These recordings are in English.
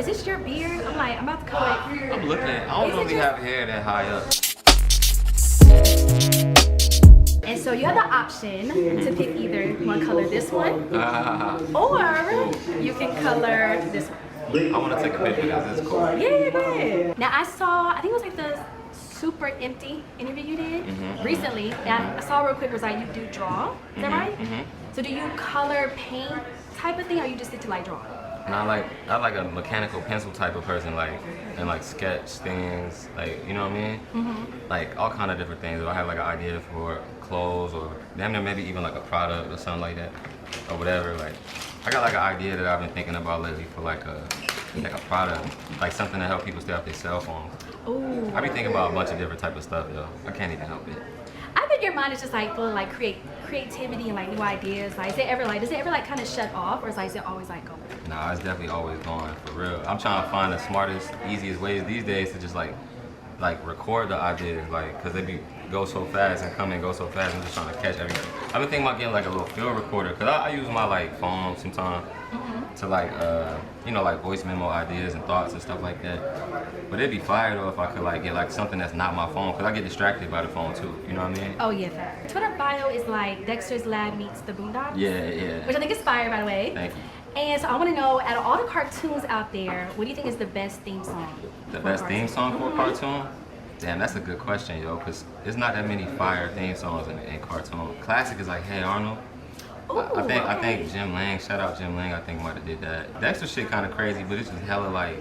Is this your beard? I'm like, I'm about to cut it. I'm looking. I don't really have hair that high up. And so you have the option to pick either one color this one, or you can color this one. I want to take a picture because it's cool. Yeah, go ahead. Now I saw, I think it was like the super empty interview you did recently. And I saw real quick was like you do draw. Is that right? So do you color paint type of thing, or you just stick to like drawing? And I like a mechanical pencil type of person, like, and like sketch things, like, you know what I mean? Like all kind of different things. If I have like an idea for clothes or damn near maybe even like a product or something like that or whatever, like I got like an idea that I've been thinking about lately for like a product, like something to help people stay off their cell phones. Ooh. I be thinking about a bunch of different type of stuff, yo. I can't even help it. I think your mind is just like full of like creativity and like new ideas. Like, does it ever like kind of shut off, or is it always like going? Nah, it's definitely always going, for real. I'm trying to find the smartest, easiest ways these days to just like record the ideas, like, cause they go so fast and come and go so fast. I'm just trying to catch everything. I've been thinking about getting like a little field recorder, cause I use my like phone sometimes to like you know, like voice memo ideas and thoughts and stuff like that. But it'd be fire though if I could like get like something that's not my phone, cause I get distracted by the phone too. You know what I mean? Oh yeah, fair. Twitter bio is like Dexter's Lab meets the Boondocks. Yeah. Which I think is fire, by the way. Thank you. And so I want to know, out of all the cartoons out there, what do you think is the best theme song? The best theme song for a cartoon? Damn, that's a good question, yo, because there's not that many fire theme songs in cartoon. Classic is like Hey Arnold. Ooh, I think Jim Lang, shout out Jim Lang, I think might have did that. Dexter shit kind of crazy, but it's just hella like,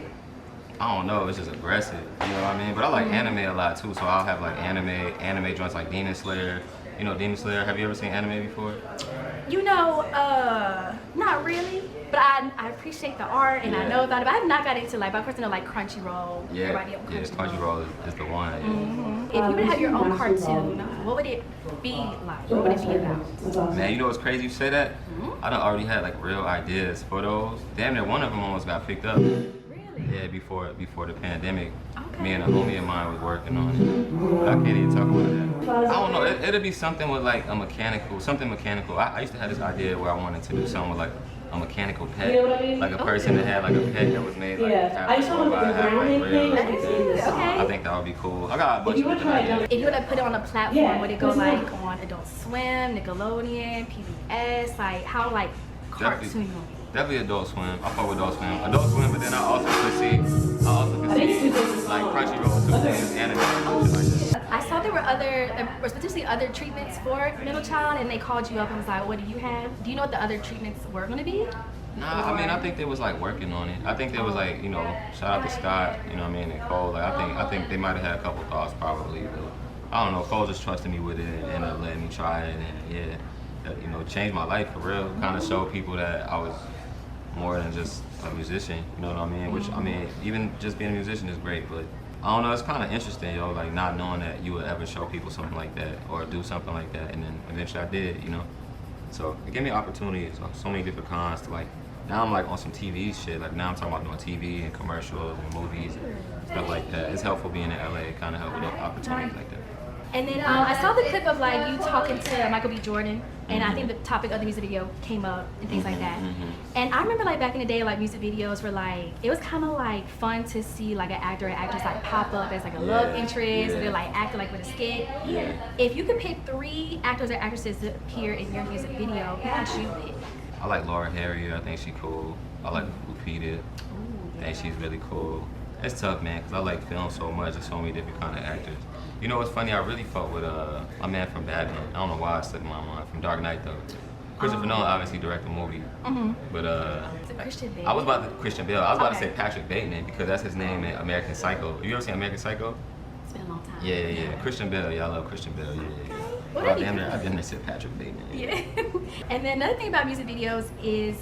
I don't know, it's just aggressive, you know what I mean? But I like anime a lot too, so I'll have like anime joints like Demon Slayer. You know Demon Slayer? Have you ever seen anime before? You know, not really, but I appreciate the art and I know about it, but I have not got into like, but I first know like Crunchyroll. Yeah, Crunchyroll is the one. If you would have your own cartoon, what would it be like? What would it be about? Man, you know what's crazy you say that? I done already had like real ideas for those. Damn near one of them almost got picked up. Really? Yeah, before the pandemic. Okay. Me and a homie of mine was working on it. But I can't even talk about that. I don't know, it'll be something with like something mechanical. I used to have this idea where I wanted to do something with like a mechanical pet. You know what I mean? Like a person that had like a pet that was made like I just want to put the grounding thing. Okay. I think that would be cool. I got a bunch of different ideas. If you would have put it on a platform, would it go like on Adult Swim, Nickelodeon, PBS, like how like cartoon? Definitely Adult Swim. I fuck with Adult Swim, but then I also could see like Crunchyroll too, and anime and shit like that. I saw there were potentially other treatments for middle child, and they called you up and was like, "What do you have? Do you know what the other treatments were going to be?" Nah, I mean, I think they was like working on it. I think there was like, you know, shout out to Scott, you know what I mean, and Cole. Like I think they might have had a couple thoughts probably, but I don't know. Cole just trusted me with it and ended up letting me try it, and yeah, that, you know, changed my life for real. Kind of showed people that I was more than just a musician, you know what I mean? Which, I mean, even just being a musician is great, but I don't know, it's kind of interesting, yo, like not knowing that you would ever show people something like that or do something like that, and then eventually I did, you know? So it gave me opportunities on so many different cons to like, now I'm like on some TV shit, like now I'm talking about doing TV and commercials and movies and stuff like that. It's helpful being in LA, it kind of helped with opportunities like that. And then I saw the clip of like you talking to Michael B. Jordan, and I think the topic of the music video came up and things like that. And I remember like back in the day, like music videos were like, it was kind of like fun to see like an actor or actress like pop up as like a love interest, or they're like acting like with a skit. If you could pick 3 actors or actresses to appear in your music video, who would you pick? I like Laura Harrier, I think she's cool. I like Lupita, I think she's really cool. It's tough, man, because I like film so much. There's so many different kind of actors. You know what's funny? I really fuck with my man from Batman. I don't know why I slipped my mind. From Dark Knight, though. Christopher Nolan obviously directed the movie. But Christian Bale. I was about to say Patrick Bateman because that's his name in American Psycho. You ever seen American Psycho? It's been a long time. Yeah. Christian Bale. Yeah, I love Christian Bale. Yeah. What I damn near said Patrick Bateman. Yeah. And then another thing about music videos is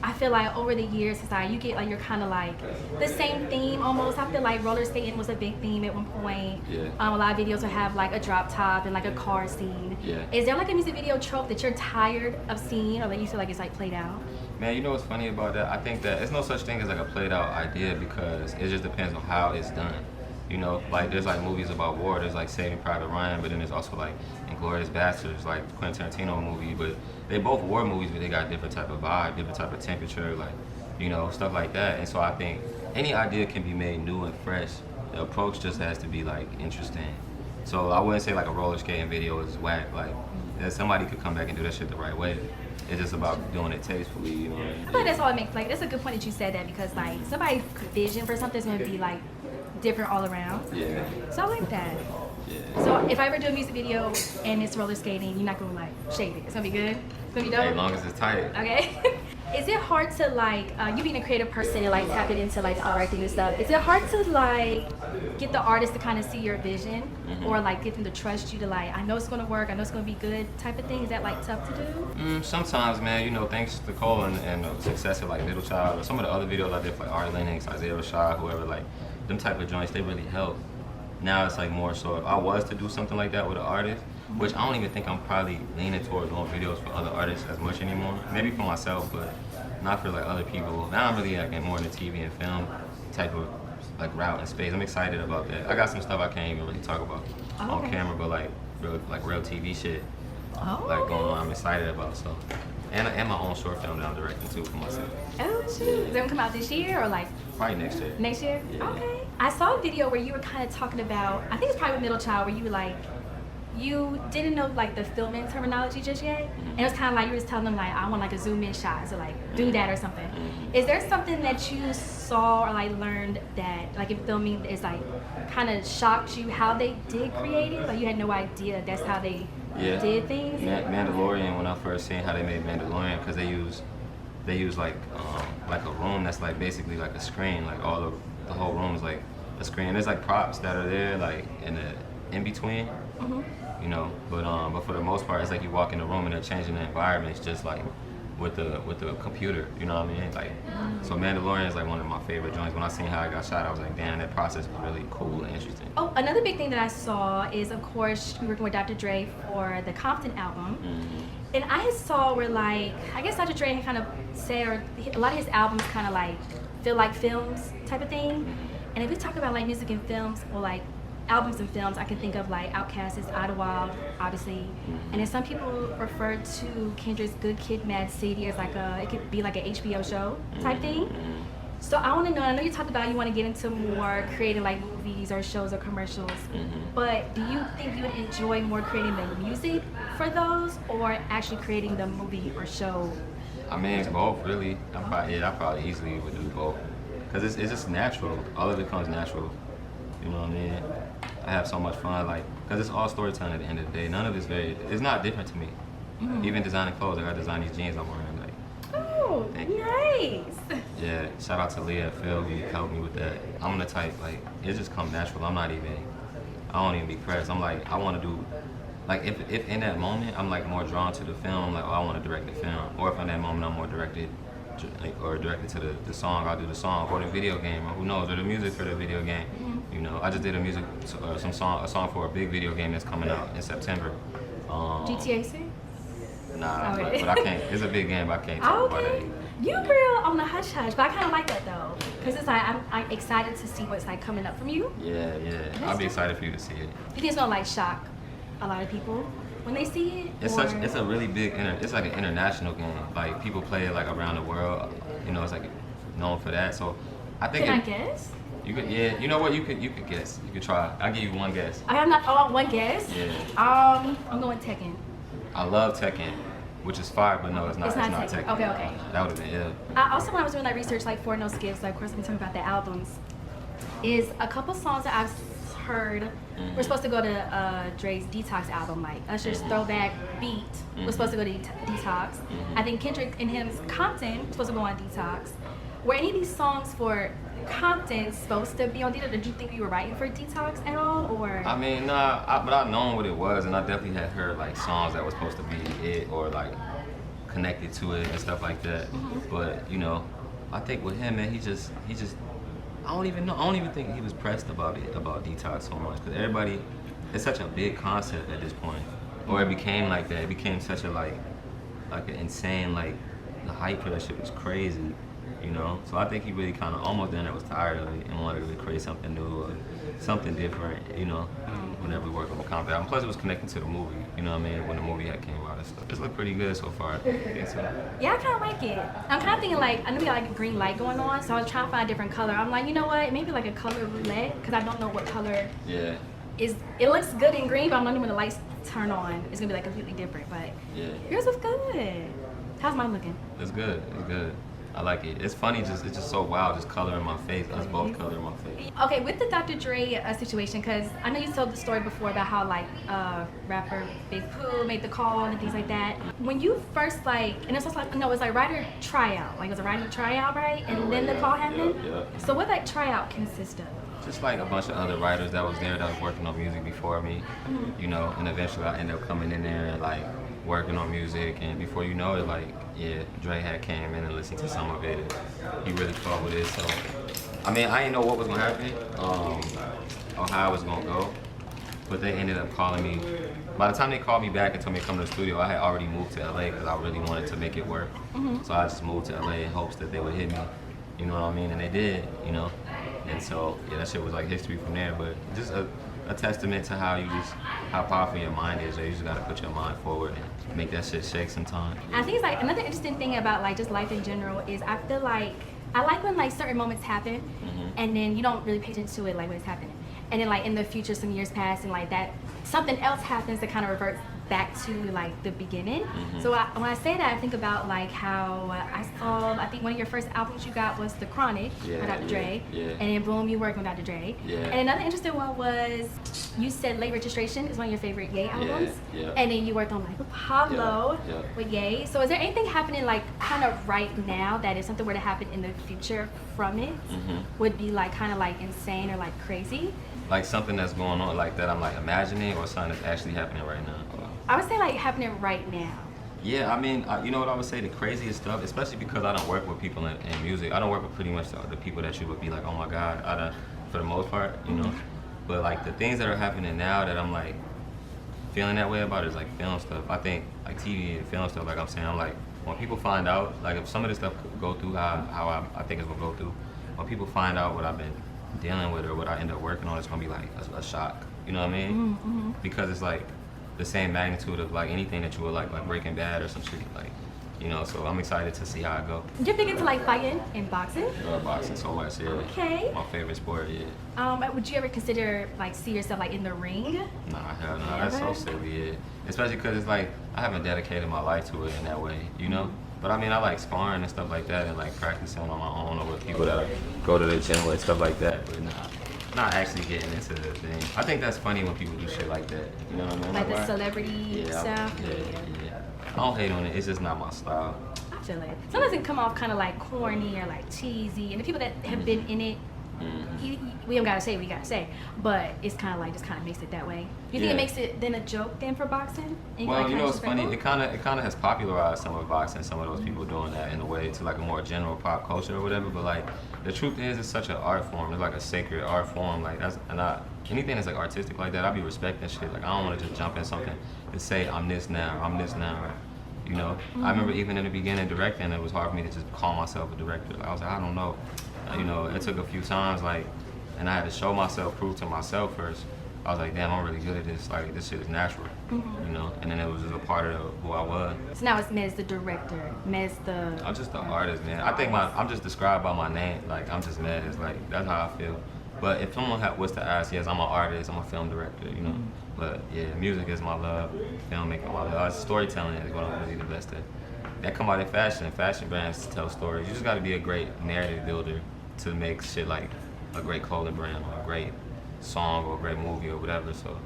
I feel like over the years, it's like you get like you're kind of like the same theme almost. I feel like roller skating was a big theme at one point. A lot of videos will have like a drop top and like a car scene. Is there like a music video trope that you're tired of seeing, or that you feel like it's like played out? Man, you know what's funny about that? I think that it's no such thing as like a played out idea because it just depends on how it's done. You know, like there's like movies about war, there's like Saving Private Ryan, but then there's also like Inglourious Basterds, like Quentin Tarantino movie, but they both war movies, but they got different type of vibe, different type of temperature. Like you know, stuff like that. And so I think any idea can be made new and fresh. The approach just has to be like interesting. So I wouldn't say like a roller skating video is whack. Like that somebody could come back and do that shit the right way. It's just about doing it tastefully, you know what I mean? I feel like that's all it makes. Like that's a good point that you said that, because like somebody's vision for something is gonna be like different all around. Yeah. So I like that. Yeah. So if I ever do a music video and it's roller skating, you're not gonna like shade it. It's gonna be good. It's gonna be dope. As long as it's tight. Okay. Is it hard to like, you being a creative person and like tapping into like the art thing and stuff, is it hard to like get the artist to kind of see your vision or like get them to trust you to like, I know it's gonna work, I know it's gonna be good type of thing? Is that like tough to do? Sometimes, man, you know, thanks to Cole and the success of like Middle Child or some of the other videos I did for like Ari Lennox, Isaiah Rashad, whoever, like them type of joints, they really help. Now it's like more so if I was to do something like that with an artist, which I don't even think I'm probably leaning toward doing videos for other artists as much anymore. Maybe for myself, but not for like other people. Now I'm really like more in the TV and film type of like route and space. I'm excited about that. I got some stuff I can't even really talk about on camera, but like real TV shit like going on. I'm excited about so. And my own short film that I'm directing too for myself. Oh shoot. Is it gonna come out this year or like? Probably next year. Next year? Yeah. Okay. I saw a video where you were kind of talking about, I think it's probably with Middle Child, where you were like, you didn't know like the filming terminology just yet, and it was kind of like you were just telling them like, I want like a zoom in shot, so like do that or something. Is there something that you saw or like learned that like in filming is like kind of shocked you how they did create it? Like you had no idea that's how they did things? Mandalorian, when I first seen how they made Mandalorian, because they use like a room that's like basically like a screen, like the whole room is like a screen. There's like props that are there like in between. You know, but for the most part, it's like you walk in the room and they're changing the environment. It's just like with the computer, you know what I mean? Like, so Mandalorian is like one of my favorite joints. When I seen how it got shot, I was like, damn, that process was really cool and interesting. Oh, another big thing that I saw is, of course, we were working with Dr. Dre for the Compton album. And I saw where like, I guess Dr. Dre kind of said, or a lot of his albums kind of like feel like films type of thing. And if we talk about like music and films, or like albums and films, I can think of like Outkast's Idlewild, obviously, and then some people refer to Kendrick's Good Kid, Mad City as like it could be like an HBO show type thing. So I want to know, I know you talked about you want to get into more creating like movies or shows or commercials, but do you think you would enjoy more creating the music for those or actually creating the movie or show? I mean, it's both really. I probably easily would do both, because it's just natural. All of it comes natural. You know what I mean? I have so much fun, like, because it's all storytelling at the end of the day. None of it's not different to me. Even designing clothes, like I design these jeans I'm wearing, like. Oh, nice. Yeah, shout out to Leah and Phil who helped me with that. I'm the type, like, it just comes natural. I don't even be pressed. I'm like, I want to do, like, if in that moment I'm like more drawn to the film, like, oh, I want to direct the film. Or if in that moment I'm more directed to the song, I'll do the song, or the video game, or who knows, or the music for the video game. You know, I just did a song for a big video game that's coming out in September. GTAC? Nah, but I can't. It's a big game, but I can't talk about it. You real on the hush hush, but I kind of like that though, because it's like I'm excited to see what's like coming up from you. Yeah. I'll be excited for you to see it. You think it's gonna like shock a lot of people when they see it? It's a really big, it's like an international game. Like people play it like around the world. You know, it's like known for that. So I think. Can I guess? You could, yeah. You know what? You could guess. You could try. I'll give you one guess. I have not one guess. Yeah. I'm going Tekken. I love Tekken, which is fire, but no, it's not Tekken. Okay. That would have been ill. I also, when I was doing that research, like for No Skips, like of course I'm talking about the albums, is a couple songs that I've heard. We're supposed to go to Dre's Detox album, like Usher's Throwback Beat was supposed to go to Detox. I think Kendrick and him's Compton was supposed to go on Detox. Were any of these songs for Compton supposed to be on Detox? Did you think you were writing for Detox at all, or? I mean, nah, but I known what it was, and I definitely had heard like songs that was supposed to be it or like connected to it and stuff like that. But you know, I think with him, man, he just. I don't even think he was pressed about Detox so much, because everybody, it's such a big concept at this point, or it became like that. It became such a like an insane, like the hype for that shit was crazy. You you know. So I think he really kind of almost then was tired of it and wanted to create something new or something different, you know, whenever we work on a comedy album. Plus it was connecting to the movie, you know what I mean, when the movie had came out and stuff. It's looked pretty good so far, I think so. Yeah, I kind of like it. I'm kind of thinking like, I know we got like a green light going on, so I was trying to find a different color. I'm like, you know what, maybe like a color roulette, because I don't know what color is. It looks good in green, but I'm not even when the lights turn on, it's gonna be like completely different, but yours was good. How's mine looking? It's good, it's good. I like it. It's funny, it's just so wild, just color in my face. Us both color in my face. Okay, with the Dr. Dre situation, because I know you told the story before about how like rapper Big Pooh made the call and things like that. When you first like, and it's also like, no, it was like writer tryout. Like it was a writer tryout, right? And then the call happened? Yeah. So what like tryout consist of? Just like a bunch of other writers that was there that was working on music before me, you know, and eventually I ended up coming in there and like working on music, and before you know it, like, yeah, Dre had came in and listened to some of it, and he really fought with it, so, I mean, I didn't know what was gonna happen, or how it was gonna go, but they ended up calling me. By the time they called me back and told me to come to the studio, I had already moved to LA because I really wanted to make it work, so I just moved to LA in hopes that they would hit me, you know what I mean, and they did, you know, and so, yeah, that shit was like history from there, but just a testament to how powerful your mind is. You just gotta put your mind forward and make that shit shake sometimes. I think it's like another interesting thing about like just life in general is I feel like I like when like certain moments happen and then you don't really pay attention to it like when it's happening. And then like in the future some years pass and like that something else happens that kind of reverts back to like the beginning. So when I say that, I think about like how I think one of your first albums you got was The Chronic by Dr. Dre, and then boom, you worked with Dr. Dre. And another interesting one was you said Late Registration is one of your favorite Ye albums, and then you worked on like with Pablo with Ye. So is there anything happening like kind of right now that if something were to happen in the future from it would be like kind of like insane or like crazy? Like something that's going on like that I'm like imagining, or something that's actually happening right now? I would say like happening right now. Yeah, I mean, you know what I would say, the craziest stuff, especially because I don't work with people in music. I don't work with pretty much the people that you would be like, oh my God, for the most part, you know. But like the things that are happening now that I'm like feeling that way about is like film stuff. I think like TV and film stuff, like I'm saying, I'm like, when people find out, like if some of this stuff could go through how I think it's gonna go through, when people find out what I've been dealing with or what I end up working on, it's gonna be like a shock, you know what I mean? Because it's like the same magnitude of like anything that you would like Breaking Bad or some shit, like, you know, so I'm excited to see how it go. You're big into like fighting and boxing? I love boxing so much, yeah. Okay. My favorite sport, yeah. Would you ever consider like see yourself like in the ring? Nah, hell no, that's so silly, yeah. Especially because it's like, I haven't dedicated my life to it in that way, you know? But I mean, I like sparring and stuff like that and like practicing on my own or with people that go to the gym and stuff like that, but nah. Not actually getting into the thing. I think that's funny when people do shit like that. You know what I mean? Like the celebrity stuff? Yeah. I don't hate on it. It's just not my style. I feel it. Sometimes it can come off kind of like corny or like cheesy. And the people that have been in it, we don't gotta say what we gotta say, but it's kind of like just kind of makes it that way. Do you think it makes it then a joke then for boxing? Well, you know what's funny? It kind of has popularized some of boxing. Some of those people doing that in a way to like a more general pop culture or whatever. But like the truth is, it's such an art form. It's like a sacred art form. Like anything that's like artistic like that, I be respecting shit. Like I don't want to just jump in something and say I'm this now. You know, I remember even in the beginning directing, it was hard for me to just call myself a director. Like, I was like, I don't know. You know, it took a few times, like, and I had to show myself, prove to myself first. I was like, damn, I'm really good at this. Like, this shit is natural, you know? And then it was just a part of who I was. So now it's Mez the director, Mez the... I'm just the artist, man. I think I'm just described by my name. Like, I'm just Mez. Like, that's how I feel. But if someone was to ask, yes, I'm an artist, I'm a film director, you know? But yeah, music is my love, filmmaking my love. Storytelling is what I'm really the best at. That come out in fashion. Fashion brands tell stories. You just gotta be a great narrative builder to make shit like a great clothing brand or a great song or a great movie or whatever. So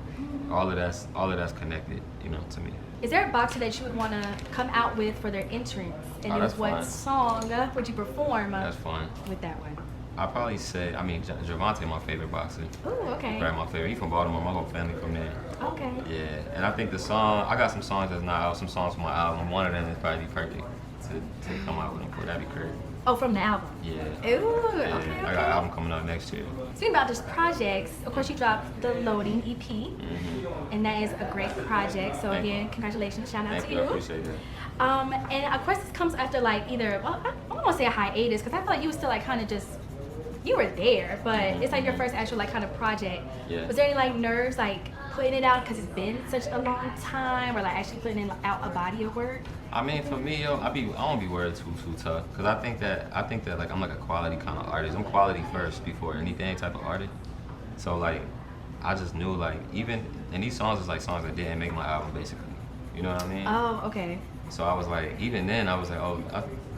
all of that's connected, you know, to me. Is there a boxer that you would want to come out with for their entrance? And then what song would you perform that's fun. With that one? I'd probably say, Javante, my favorite boxer. Ooh, okay. Probably my favorite. He's from Baltimore, my whole family from there. Okay. Yeah, and I think the song, I got some songs that's not out, some songs from my album. One of them is probably perfect to come out with him for. That'd be crazy. Oh, from the album? Yeah. Ooh, yeah. okay. I got an album coming out next year. Speaking about just projects, of course you dropped the Loading EP, and that is a great project. So again, congratulations, shout out to you. I appreciate that. And of course this comes after like either, well, I want don't want to say a hiatus because I feel like you were still like kind of just, you were there, but it's like your first actual like kind of project. Yeah. Was there any like nerves like putting it out because it's been such a long time, or like actually putting out a body of work? I mean, for me, yo, I don't be worried too tough, cause I think that like I'm like a quality kind of artist. I'm quality first before anything type of artist. So like, I just knew like even and these songs is like songs that didn't make my album basically. You know what I mean? Oh, okay. So I was like, even then I was like, oh,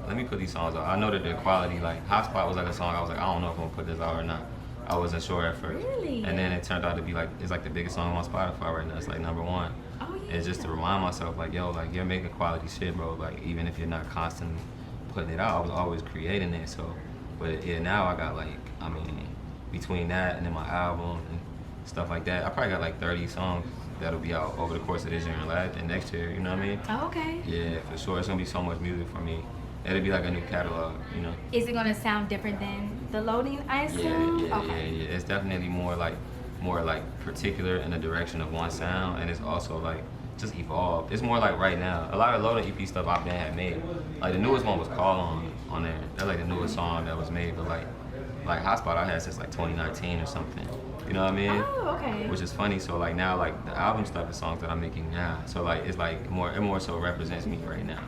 let me put these songs out. I know that they're quality. Like Hotspot was like a song I was like, I don't know if I'm gonna put this out or not. I wasn't sure at first. Really? And then it turned out to be like, it's like the biggest song on Spotify right now. It's like #1. Oh yeah. It's just to remind myself, like, yo, like you're making quality shit, bro. Like even if you're not constantly putting it out, I was always creating it. So, but yeah, now I got like, I mean, between that and then my album and stuff like that, I probably got like 30 songs that'll be out over the course of this year and next year. You know what I mean? Oh, okay. Yeah, for sure. It's gonna be so much music for me. It'll be like a new catalog, you know. Is it gonna sound different than the loading, I assume? Yeah. It's definitely more like particular in the direction of one sound, and it's also like just evolved. It's more like right now. A lot of loading EP stuff I've been had made. Like the newest one was Call on there. That's like the newest song that was made, but like Hotspot I had since like 2019 or something. You know what I mean? Oh, okay. Which is funny. So like now like the album stuff is songs that I'm making now. So like it's like it more so represents me right now.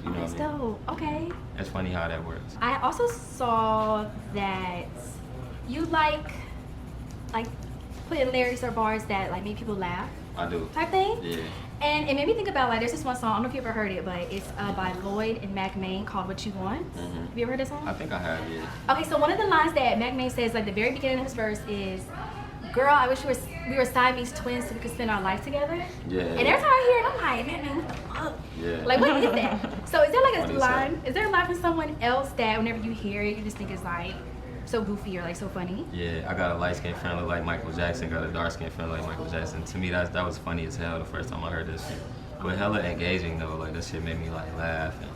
You know That's what I mean? dope. Okay. It's funny how that works. I also saw that you like putting lyrics or bars that like make people laugh I do. type thing. Yeah. And it made me think about like there's this one song, I don't know if you ever heard it, but it's by Lloyd and Mac Main called What You Want. Have you ever heard this song? I think I have, yeah. Okay, so one of the lines that Mac Main says, like the very beginning of his verse is, "Girl, I wish we were Siamese twins so we could spend our life together." Yeah. And every time I hear it, I'm like, man, what the fuck? Yeah. Like, what is that? So is there like a Funny line? stuff. Is there a line from someone else that whenever you hear it, you just think it's like so goofy or like so funny? Yeah, I got a light skinned friend look like Michael Jackson, got a dark skinned friend like Michael Jackson. To me, that was funny as hell the first time I heard this shit. But hella engaging though, like that shit made me like laugh. And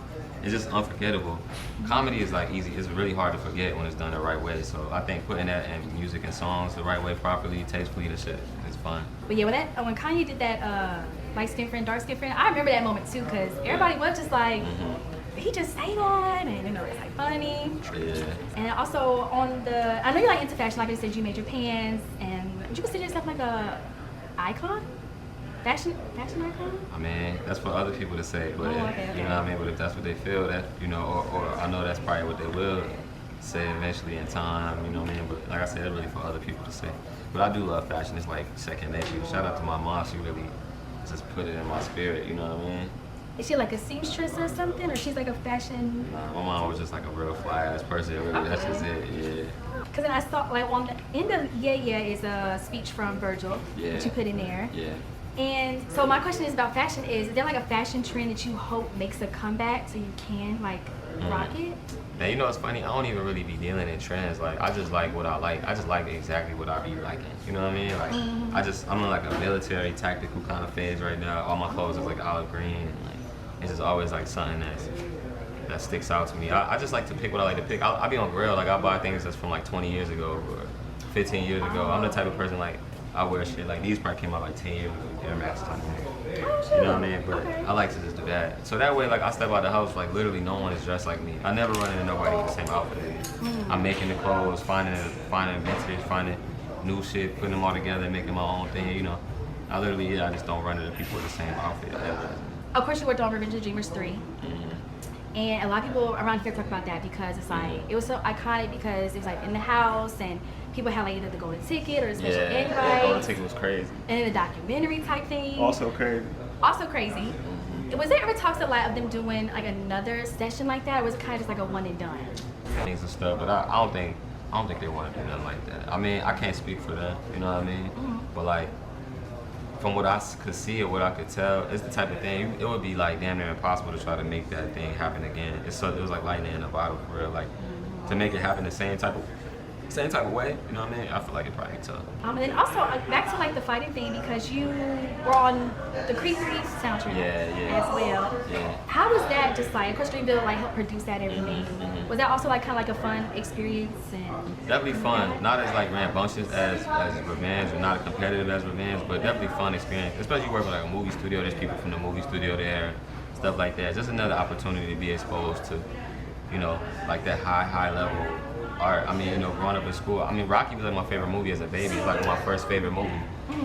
it's just unforgettable. Comedy is like easy, it's really hard to forget when it's done the right way. So I think putting that in music and songs the right way, properly, tastefully, the shit is fun. But yeah, when Kanye did that light skin friend, dark skin friend, I remember that moment too, because everybody was just like, he just sang on, and you know, it's like funny. Yeah. And also I know you're like into fashion, like I said, you made your pants, and would you consider yourself like a icon? Fashion icon? I mean, that's for other people to say, but okay. you know what I mean? But if that's what they feel, that, you know, or I know that's probably what they will say eventually in time, you know what I mean? But like I said, it's really for other people to say. But I do love fashion, it's like second nature. Shout out to my mom, she really just put it in my spirit, you know what I mean? Is she like a seamstress or something, or she's like a fashion? Nah, my mom was just like a real fly ass person, really, that's just it, yeah. Because then I saw like on the end of Yeah is a speech from Virgil that you put in there. Yeah. And so my question is about fashion is there like a fashion trend that you hope makes a comeback so you can like rock it? Man, you know what's funny? I don't even really be dealing in trends. Like, I just like what I like. I just like exactly what I be liking. You know what I mean? Like, I'm in like a military tactical kind of phase right now. All my clothes is like olive green. And like, it's just always like something that sticks out to me. I just like to pick what I like to pick. I'll be on Grail. Like, I buy things that's from like 20 years ago or 15 years ago. I'm the type of person like, I wear shit like these probably came out like 10 years ago, Air Max type of thing. You know what I mean? But I like to just do that. So that way, like I step out the house, like literally no one is dressed like me. I never run into nobody with the same outfit as me. I'm making the clothes, finding vintage, finding new shit, putting them all together, and making my own thing, you know. I just don't run into people with the same outfit ever. Of course you worked on Revenge of the Dreamers 3. And a lot of people around here talk about that because it's like, it was so iconic because it was like in the house and people had like either the golden ticket or the special invite. Yeah, golden ticket was crazy. And then a documentary type thing. Also crazy. Also crazy. Was there ever talks a lot of them doing like another session like that, or was it kind of just like a one and done? Things and stuff, but I don't think they want to do nothing like that. I mean, I can't speak for them, you know what I mean? But like, from what I could see or what I could tell, it's the type of thing, it would be like damn near impossible to try to make that thing happen again. It was like lightning in a bottle for real. Like, to make it happen the same type of way, you know what I mean? I feel like it probably tough. And then also back to like the fighting thing, because you were on the Creed 3 soundtrack as well. Yeah. How was that just like, of course Dreamville like helped produce that everything. Was that also like kind of like a fun experience? And definitely fun. Not as like rambunctious as Revenge, or not as competitive as Revenge, but definitely fun experience. Especially working like a movie studio, there's people from the movie studio there, stuff like that. Just another opportunity to be exposed to, you know, like that high level art. I mean, you know, growing up in school, I mean, Rocky was like my favorite movie as a baby. It's like my first favorite movie.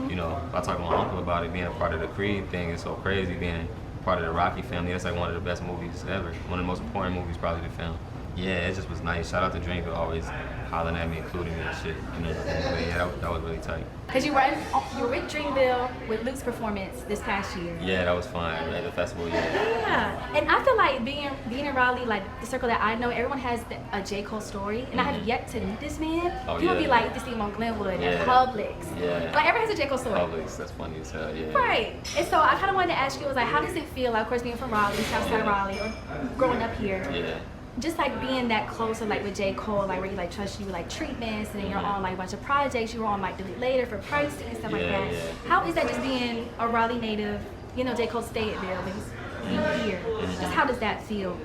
You know, I talked to my uncle about it, being a part of the Creed thing is so crazy, being part of the Rocky family. That's like one of the best movies ever. One of the most important movies probably to film. Yeah, it just was nice. Shout out to Dreamville, always hollering at me, including me and shit. You know, but yeah, that was really tight. Because you were with Dreamville with Luke's performance this past year. Yeah, that was fun at the festival. Yeah, and I feel like being in Raleigh, like the circle that I know, everyone has a J. Cole story, and I have yet to meet this man. People be like, to see him on Glenwood and Publix. Yeah. Like everyone has a J. Cole story. Publix, that's funny as hell. Yeah. Right. And so I kind of wanted to ask you, was like, how does it feel? Like, of course, being from Raleigh, Southside Raleigh, or growing up here. Yeah. Just like being that close, like with J. Cole, like where he like trusts you with like treatments, and then you're on like a bunch of projects. You were on like Do It Later for pricing and stuff like that. Yeah. How is that just being a Raleigh native? You know, J. Cole stayed there, but he's here. Just how does that feel?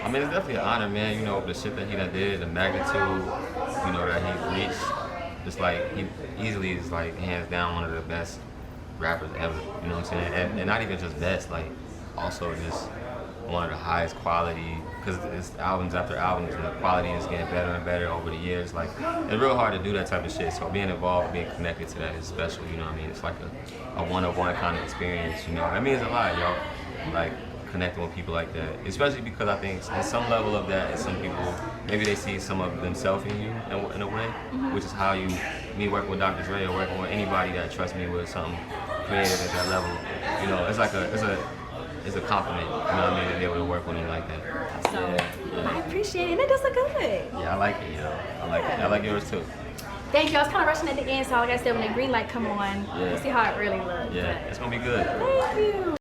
I mean, it's definitely an honor, man. You know, the shit that he done did, the magnitude, you know, that he reached. Just like he easily is like hands down one of the best rappers ever. You know what I'm saying? And not even just best, like also just one of the highest quality, because it's albums after albums and the quality is getting better and better over the years. Like, it's real hard to do that type of shit, so being involved, being connected to that is special, you know what I mean? It's like a one-of-one kind of experience, you know? That means a lot, yo. Like, connecting with people like that, especially because I think on some level of that, some people, maybe they see some of themselves in you in a way, which is how me working with Dr. Dre or working with anybody that trusts me with something creative at that level, you know, it's a compliment, you know what I mean, to be able to work with him like that. So, I appreciate it, and it does look good. Yeah, I like it, yo. I like it. I like yours too. Thank you. I was kind of rushing at the end, so like I said, when the green light come on, we'll see how it really looks. Yeah, it's gonna be good. Thank you.